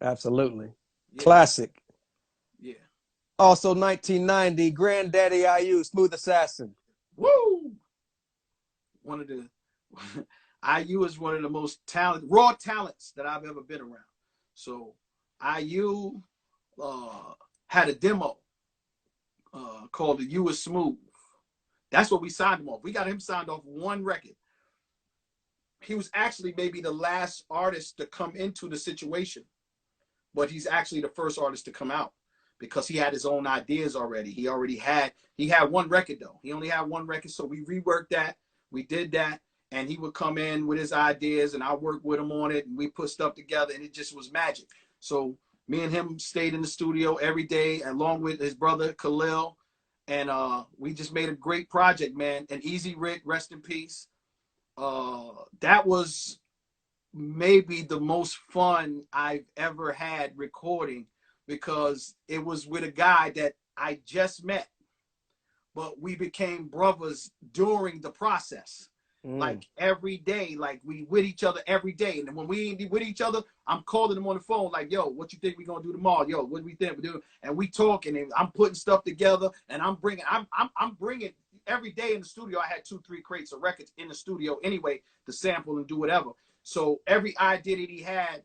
Absolutely. Yeah, Classic. yeah. Also 1990, Granddaddy I.U, Smooth Assassin. Woo! One of the IU is one of the most raw talents that I've ever been around. So IU had a demo called "The U Is Smooth." That's what we signed him off. We got him signed off one record. He was actually maybe the last artist to come into the situation, but he's actually the first artist to come out because he had his own ideas already. He had one record though. He only had one record, so we reworked that. We did that, and he would come in with his ideas, and I worked with him on it, and we put stuff together, and it just was magic. So me and him stayed in the studio every day, along with his brother Khalil, and we just made a great project, man. And Easy Rick, rest in peace. That was maybe the most fun I've ever had recording because it was with a guy that I just met, but we became brothers during the process. Like every day, like we with each other every day. And when we with each other, I'm calling him on the phone, like, yo, what you think we gonna do tomorrow? Yo, what do we think we do? And we talking and I'm putting stuff together and I'm bringing every day in the studio. I had 2-3 crates of records in the studio anyway to sample and do whatever. So every idea that he had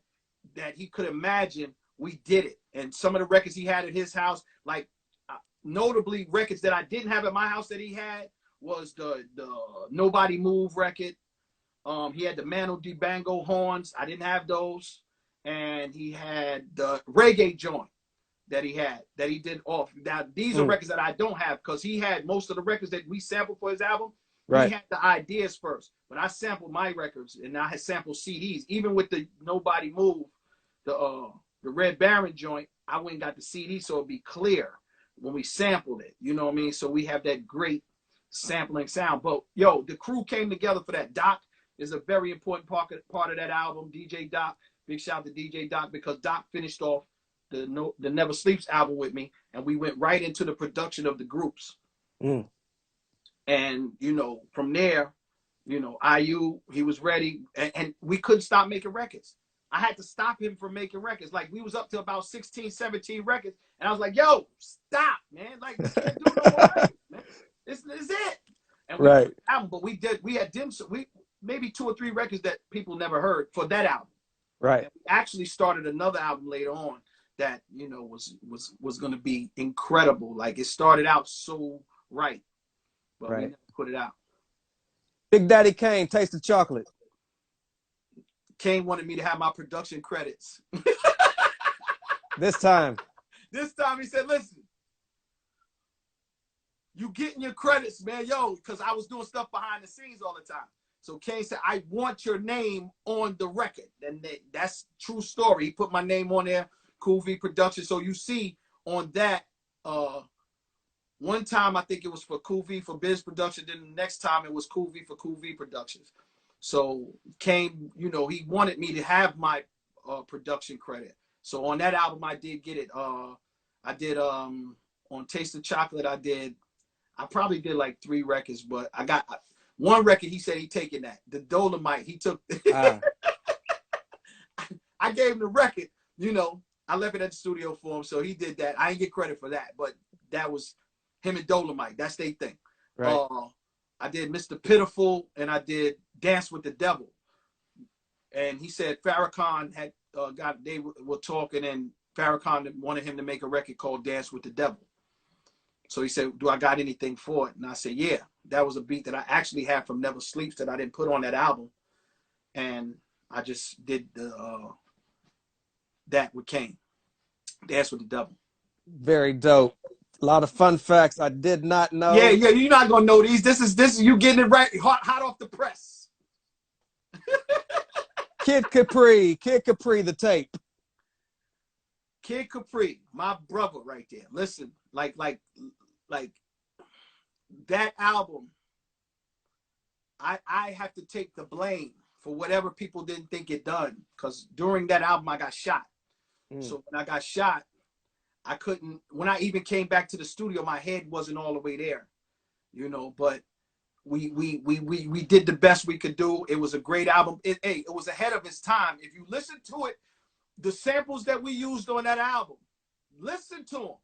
that he could imagine, we did it. And some of the records he had at his house, like notably records that I didn't have at my house that he had was the Nobody Move record. He had the Mano Dibango horns. I didn't have those. And he had the reggae joint that he did off. Now, these are records that I don't have because he had most of the records that we sampled for his album. Right. He had the ideas first, but I sampled my records and I had sampled CDs. Even with the Nobody Move, the Red Baron joint, I went and got the CD so it'd be clear when we sampled it. You know what I mean? So we have that great sampling sound. But yo, the crew came together for that. Doc is a very important part of that album. DJ Doc, big shout out to DJ Doc because Doc finished off the Never Sleeps album with me, and we went right into the production of the groups. And you know, from there, you know, IU, he was ready, and we couldn't stop making records. I had to stop him from making records. Like we was up to about 16, 17 records, and I was like, "Yo, stop, man! Like we can't do no more records, man. This is it." And we did the album, but we had maybe 2 or 3 records that people never heard for that album. Right. And we actually started another album later on that, you know, was going to be incredible. Like it started out so right, but we never put it out. Big Daddy Kane, Taste of Chocolate. Kane wanted me to have my production credits. This time he said, listen, you getting your credits, man, yo, because I was doing stuff behind the scenes all the time. So Kane said, I want your name on the record. And that's true story. He put my name on there, Cool V Production. So you see on that, one time I think it was for Cool V for Biz Production. Then the next time it was Cool V for Cool V Productions. So Kane, you know, he wanted me to have my production credit. So on that album, I did get it. I did on Taste of Chocolate, I probably did like 3 records, but I got one record. He said he taking that. The Dolomite, he took. I gave him the record, you know. I left it at the studio for him, so he did that. I didn't get credit for that, but that was him and Dolomite. That's their thing. Right. I did Mr. Pitiful, and I did Dance with the Devil. And he said Farrakhan had they were talking, and Farrakhan wanted him to make a record called Dance with the Devil. So he said, do I got anything for it? And I said, yeah. That was a beat that I actually had from Never Sleeps that I didn't put on that album. And I just did that with Kane. Dance with the Devil. Very dope. A lot of fun facts I did not know. Yeah, you're not gonna know these. This is you getting it right, hot off the press. Kid Capri, the tape. Kid Capri, my brother right there. Listen, like that album, I have to take the blame for whatever people didn't think it done. Because during that album, I got shot. So when I got shot, I couldn't, when I even came back to the studio, my head wasn't all the way there, you know, but we did the best we could do. It was a great album. It was ahead of its time. If you listen to it, the samples that we used on that album, listen to them.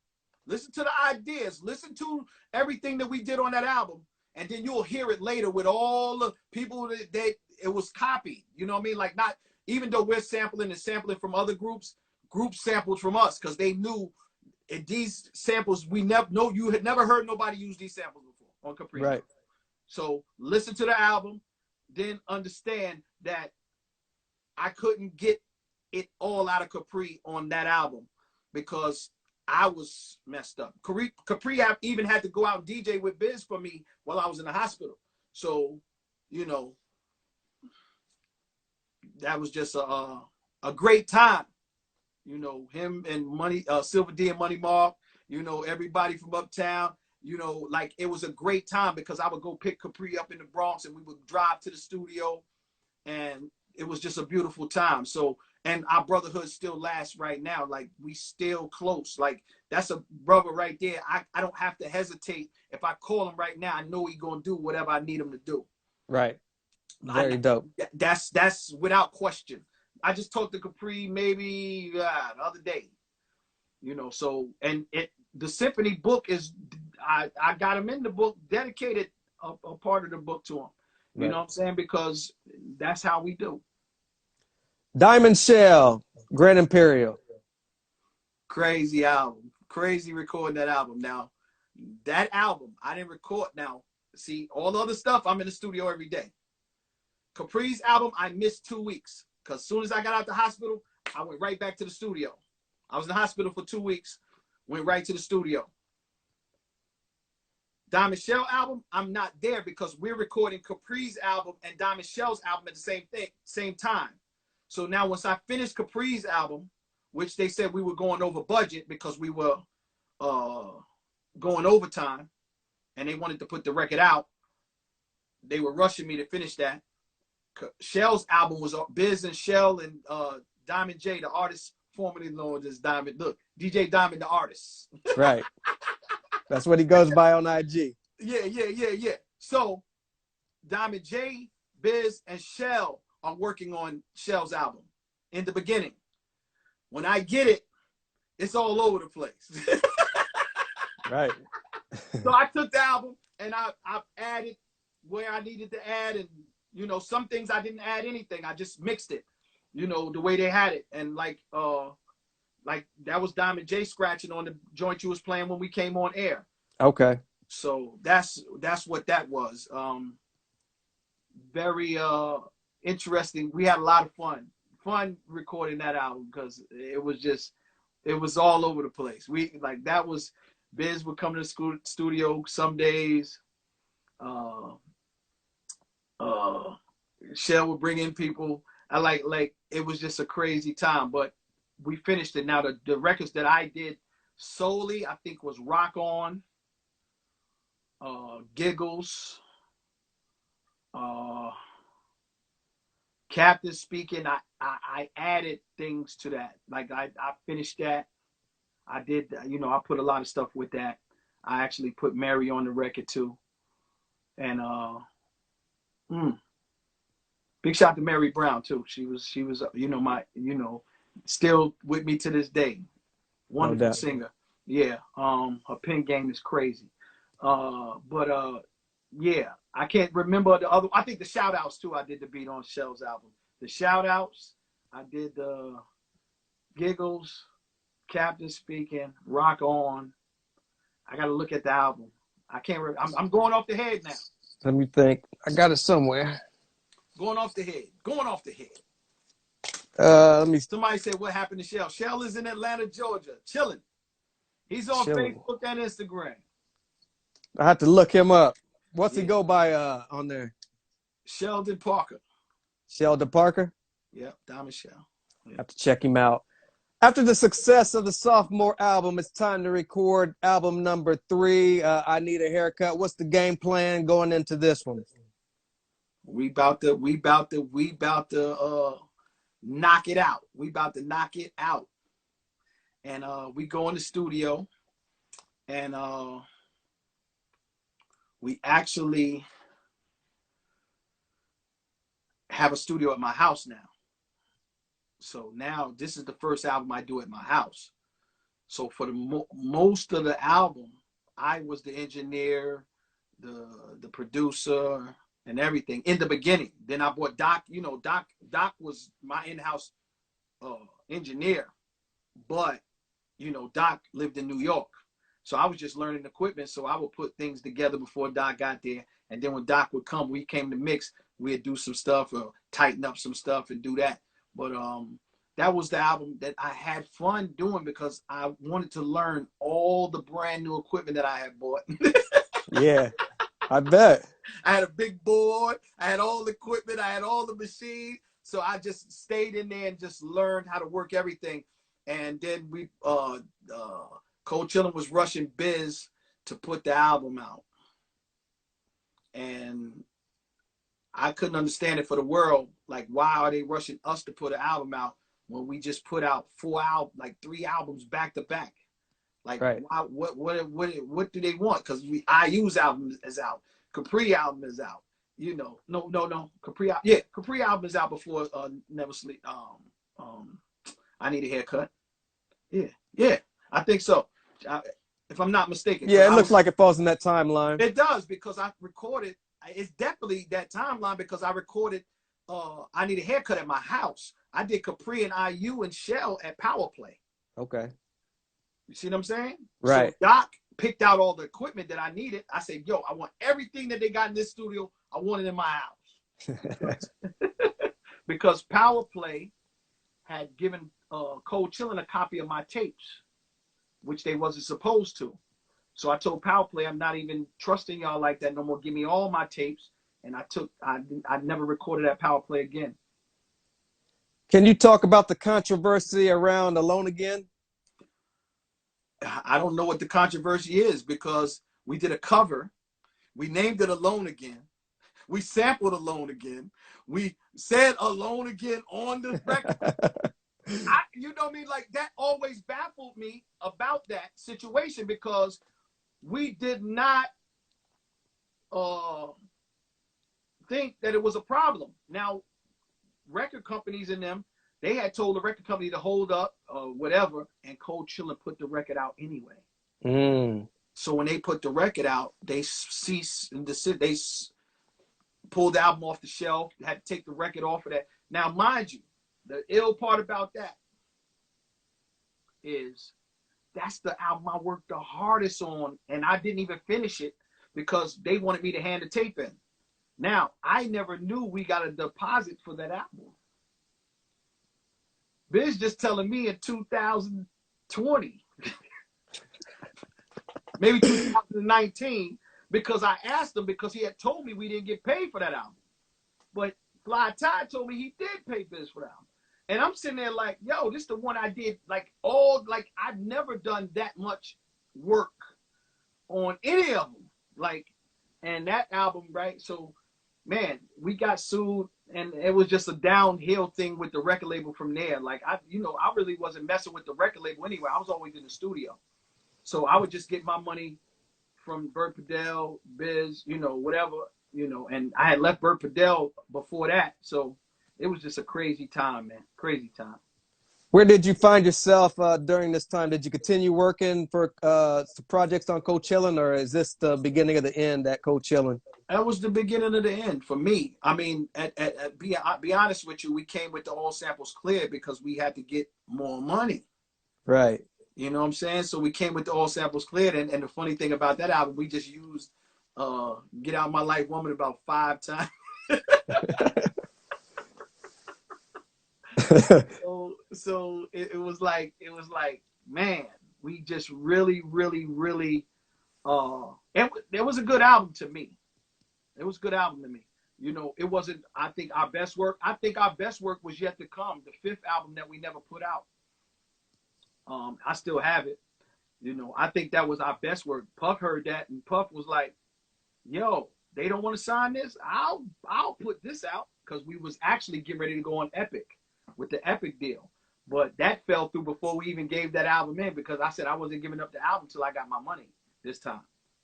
Listen to the ideas. Listen to everything that we did on that album. And then you'll hear it later with all the people that it was copied. You know what I mean? Like, not, even though we're sampling and sampling from other groups sampled from us, because they knew these samples, you had never heard nobody use these samples before on Capri. Right. So listen to the album, then understand that I couldn't get it all out of Capri on that album because I was messed up. Capri even had to go out and DJ with Biz for me while I was in the hospital. So, you know, that was just a great time. You know, him and Silver D and Money Mark, you know, everybody from uptown, you know, like, it was a great time because I would go pick Capri up in the Bronx and we would drive to the studio, and it was just a beautiful time. So, and our brotherhood still lasts right now. Like, we still close. Like, that's a brother right there. I don't have to hesitate. If I call him right now, I know he's going to do whatever I need him to do. Right. Very dope. That's without question. I just talked to Capri maybe the other day, you know. So, and the symphony book is, I got him in the book, dedicated a part of the book to him. You know what I'm saying? Because that's how we do. Diamond Shell, Grand Imperial. Crazy album. Crazy recording that album. Now, that album, I didn't record. Now, see, all the other stuff, I'm in the studio every day. Capri's album, I missed 2 weeks. Because as soon as I got out the hospital, I went right back to the studio. I was in the hospital for 2 weeks, went right to the studio. Diamond Shell album, I'm not there because we're recording Capri's album and Diamond Shell's album at the same time. So now once I finished Capri's album, which they said we were going over budget because we were going overtime and they wanted to put the record out, they were rushing me to finish that. Shell's album was Biz and Shell and Diamond J, the artist formerly known as Diamond. Look, DJ Diamond, the artist. Right. That's what he goes by on IG. Yeah. So Diamond J, Biz, and Shell are working on Shell's album in the beginning. When I get it, it's all over the place. Right. So I took the album and I added where I needed to add, and you know, some things I didn't add anything. I just mixed it, you know, the way they had it. And like that was Diamond J scratching on the joint you was playing when we came on air. Okay. So that's what that was. Very interesting. We had a lot of fun recording that album because it was all over the place. Biz would come to the studio some days. Shell would bring in people. I like it was just a crazy time, but we finished it. Now the records that I did solely, I think, was Rock On, Giggles, Captain Speaking. I added things to that. Like I finished that. I did, you know, I put a lot of stuff with that. I actually put Mary on the record too. And big shout to Mary Brown too. She was, you know, still with me to this day. Wonderful singer. Yeah. Her pen game is crazy. Yeah, I can't remember the other. I think the shout outs too. I did the beat on Shell's album. The shout outs, I did the Giggles, Captain Speaking, Rock On. I got to look at the album. I can't remember. I'm going off the head now. Let me think. I got it somewhere. Going off the head. Let me. Somebody said, what happened to Shell? Shell is in Atlanta, Georgia, chilling. He's on Facebook and Instagram. I have to look him up. What's he go by on there? Sheldon Parker. Sheldon Parker? Yep, Diamond Shell. Yep. Have to check him out. After the success of the sophomore album, it's time to record album number 3. I Need a Haircut. What's the game plan going into this one? We about to knock it out. We about to knock it out. And we go in the studio and we actually have a studio at my house now. So now this is the first album I do at my house. So for the most of the album, I was the engineer, the producer, and everything in the beginning. Then I brought Doc. You know, Doc was my in-house engineer, but you know, Doc lived in New York, so I was just learning equipment. So I would put things together before Doc got there, and then when Doc would come, we came to mix. We'd do some stuff or tighten up some stuff and do that. But that was the album that I had fun doing because I wanted to learn all the brand new equipment that I had bought. Yeah, I bet. I had a big board. I had all the equipment. I had all the machines. So I just stayed in there and just learned how to work everything. And then we, Cold Chillin' was rushing Biz to put the album out. And I couldn't understand it for the world. Like, why are they rushing us to put an album out when we just put out 3 albums back to back? Like, right. why, what do they want? Because I.U's album is out. Capri album is out. You know, no. Capri album is out before Never Sleep. I Need a Haircut. Yeah, I think so. If I'm not mistaken. Yeah, it looks like it falls in that timeline. It does, because I recorded. It's definitely that timeline because I recorded I Need a Haircut at my house. I did Capri and I.U and Shell at Power Play. Okay. You see what I'm saying? Right. So Doc picked out all the equipment that I needed. I said, yo, I want everything that they got in this studio. I want it in my house. Because Power Play had given Cold Chillin' a copy of my tapes, which they wasn't supposed to. So I told Power Play, I'm not even trusting y'all like that no more. Give me all my tapes. And I never recorded at Power Play again. Can you talk about the controversy around Alone Again? I don't know what the controversy is because we did a cover. We named it Alone Again. We sampled Alone Again. We said Alone Again on the record. You know what I mean? Like, that always baffled me about that situation because we did not think that it was a problem. Now, record companies in them, they had told the record company to hold up whatever, and Cold Chillin' put the record out anyway. So when they put the record out, they pulled the album off the shelf, had to take the record off of that. Now, mind you, the ill part about that is that's the album I worked the hardest on, and I didn't even finish it because they wanted me to hand the tape in. Now, I never knew we got a deposit for that album. Biz just telling me in 2020, maybe 2019, because I asked him because he had told me we didn't get paid for that album. But Fly Ty told me he did pay Biz for that album. And I'm sitting there like, yo, this is the one I did I've never done that much work on any of them. And that album, right? So, man, we got sued, and it was just a downhill thing with the record label from there. I really wasn't messing with the record label anyway. I was always in the studio. So I would just get my money from Bert Padell, Biz, whatever, and I had left Bert Padell before that. So it was just a crazy time, man. Crazy time. Where did you find yourself during this time? Did you continue working for projects on Cold Chillin', or is this the beginning of the end at Cold Chillin'? That was the beginning of the end for me. I mean, be honest with you, we came with the all samples cleared because we had to get more money. Right. You know what I'm saying? So we came with the all samples cleared. And the funny thing about that album, we just used Get Out My Life Woman about 5 times. so it was like, man, we just really, it was a good album to me. It was a good album to me. It wasn't, I think our best work was yet to come. The 5th album that we never put out. I still have it. I think that was our best work. Puff heard that, and Puff was like, yo, they don't want to sign this? I'll put this out, because we was actually getting ready to go on Epic with the Epic deal. But that fell through before we even gave that album in, because I said I wasn't giving up the album till I got my money this time.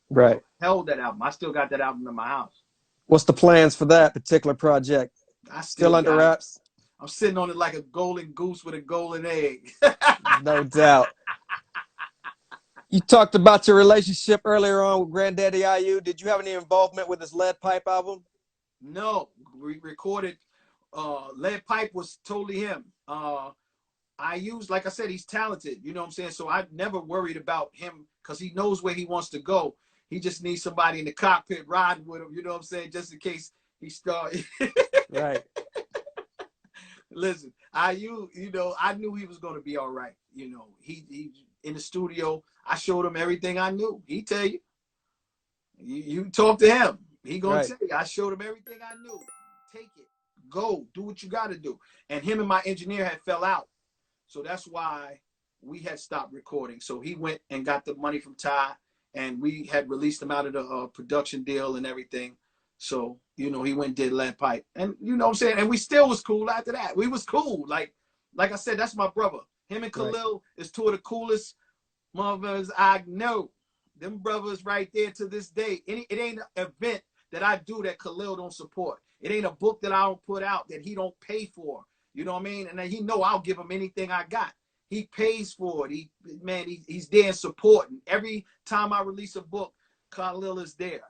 Right. So I held that album. I still got that album in my house. What's the plans for that particular project? Still under wraps? I'm sitting on it like a golden goose with a golden egg. No doubt. You talked about your relationship earlier on with Granddaddy I.U. Did you have any involvement with his Lead Pipe album? No, we recorded. Lead Pipe was totally him. I use, like I said, he's talented. You know what I'm saying? So I never worried about him because he knows where he wants to go. He just needs somebody in the cockpit riding with him. You know what I'm saying? Just in case he start. Right. Listen, I.U, I knew he was going to be all right. He in the studio. I showed him everything I knew. He tell you. You talk to him. He gonna tell you. I showed him everything I knew. Take it. Go. Do what you got to do. And him and my engineer had fell out. So that's why we had stopped recording. So he went and got the money from Ty, and we had released him out of the production deal and everything. So, he went and did Lead Pipe. And you know what I'm saying? And we still was cool after that. We was cool. Like I said, that's my brother. Him and Khalil is two of the coolest motherfuckers I know. Them brothers right there to this day. It ain't an event that I do that Khalil don't support. It ain't a book that I don't put out that he don't pay for. You know what I mean? And he know I'll give him anything I got. He pays for it. He's there and supporting. Every time I release a book, Khalil is there.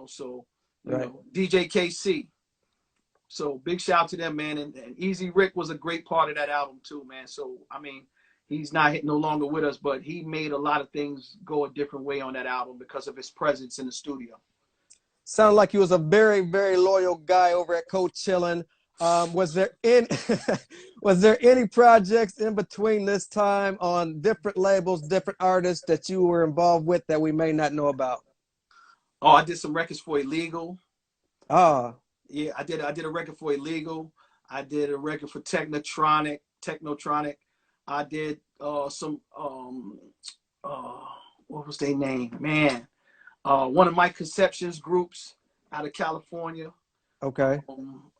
So DJ KC. So big shout out to them, man. And Easy Rick was a great part of that album too, man. So he's not no longer with us, but he made a lot of things go a different way on that album because of his presence in the studio. Sounded like he was a very, very loyal guy over at Coachillin. Was there any projects in between this time on different labels, different artists that you were involved with that we may not know about? Oh, I did some records for Illegal. Ah. Yeah, I did a record for Illegal. I did a record for Technotronic. I did some what was their name? Man. One of my Conceptions groups out of California. Okay.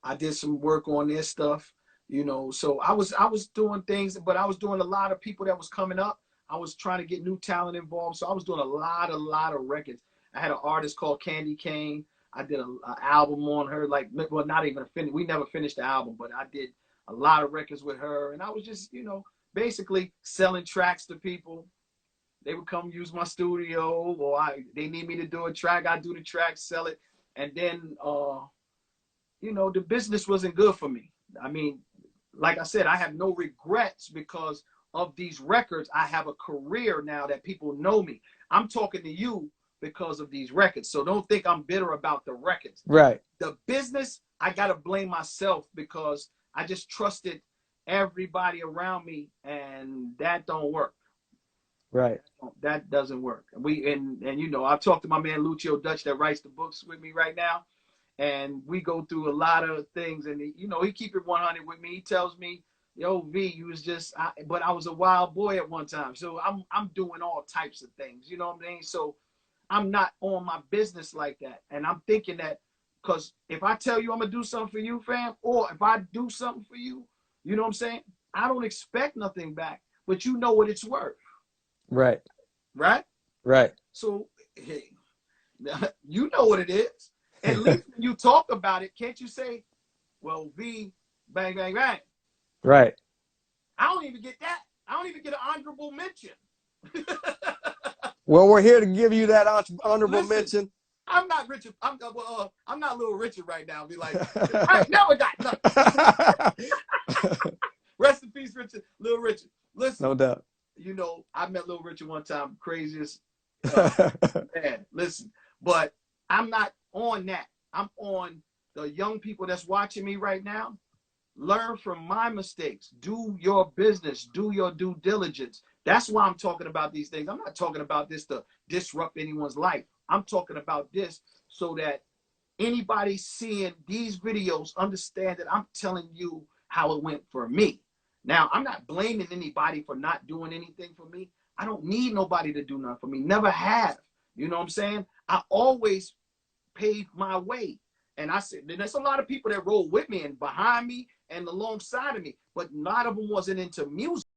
I did some work on their stuff, so I was doing things, but I was doing a lot of people that was coming up. I was trying to get new talent involved. So I was doing a lot of records. I had an artist called Candy Kane. I did an album on her, not even finished. We never finished the album, but I did a lot of records with her. And I was just, basically selling tracks to people. They would come use my studio, or they need me to do a track. I do the track, sell it. And then, the business wasn't good for me. Like I said, I have no regrets because of these records. I have a career now that people know me. I'm talking to you because of these records. So don't think I'm bitter about the records. Right. The business, I got to blame myself because I just trusted everybody around me, and that don't work. Right. That doesn't work. I've talked to my man Lucio Dutch that writes the books with me right now, and we go through a lot of things, and he keep it 100 with me. He tells me, yo, V, you was but I was a wild boy at one time. So I'm doing all types of things, you know what I mean? So I'm not on my business like that. And I'm thinking that because if I tell you I'm gonna do something for you, fam, or if I do something for you, you know what I'm saying? I don't expect nothing back, but you know what it's worth. Right. Right? Right. So, hey, you know what it is. At least when you talk about it, can't you say, well, V, bang, bang, bang. Right. I don't even get that. I don't even get an honorable mention. Well, we're here to give you that honorable mention. I'm not Richard. I'm not Little Richard right now. Be like, I ain't never got nothing. Rest in peace, Richard. Little Richard. Listen. No doubt. I met Little Richard one time. Craziest man. Listen, but I'm not on that. I'm on the young people that's watching me right now. Learn from my mistakes. Do your business. Do your due diligence. That's why I'm talking about these things. I'm not talking about this to disrupt anyone's life. I'm talking about this so that anybody seeing these videos understand that I'm telling you how it went for me. Now, I'm not blaming anybody for not doing anything for me. I don't need nobody to do nothing for me. Never have. You know what I'm saying? I always paved my way. And I said, there's a lot of people that roll with me and behind me and alongside of me, but a lot of them wasn't into music.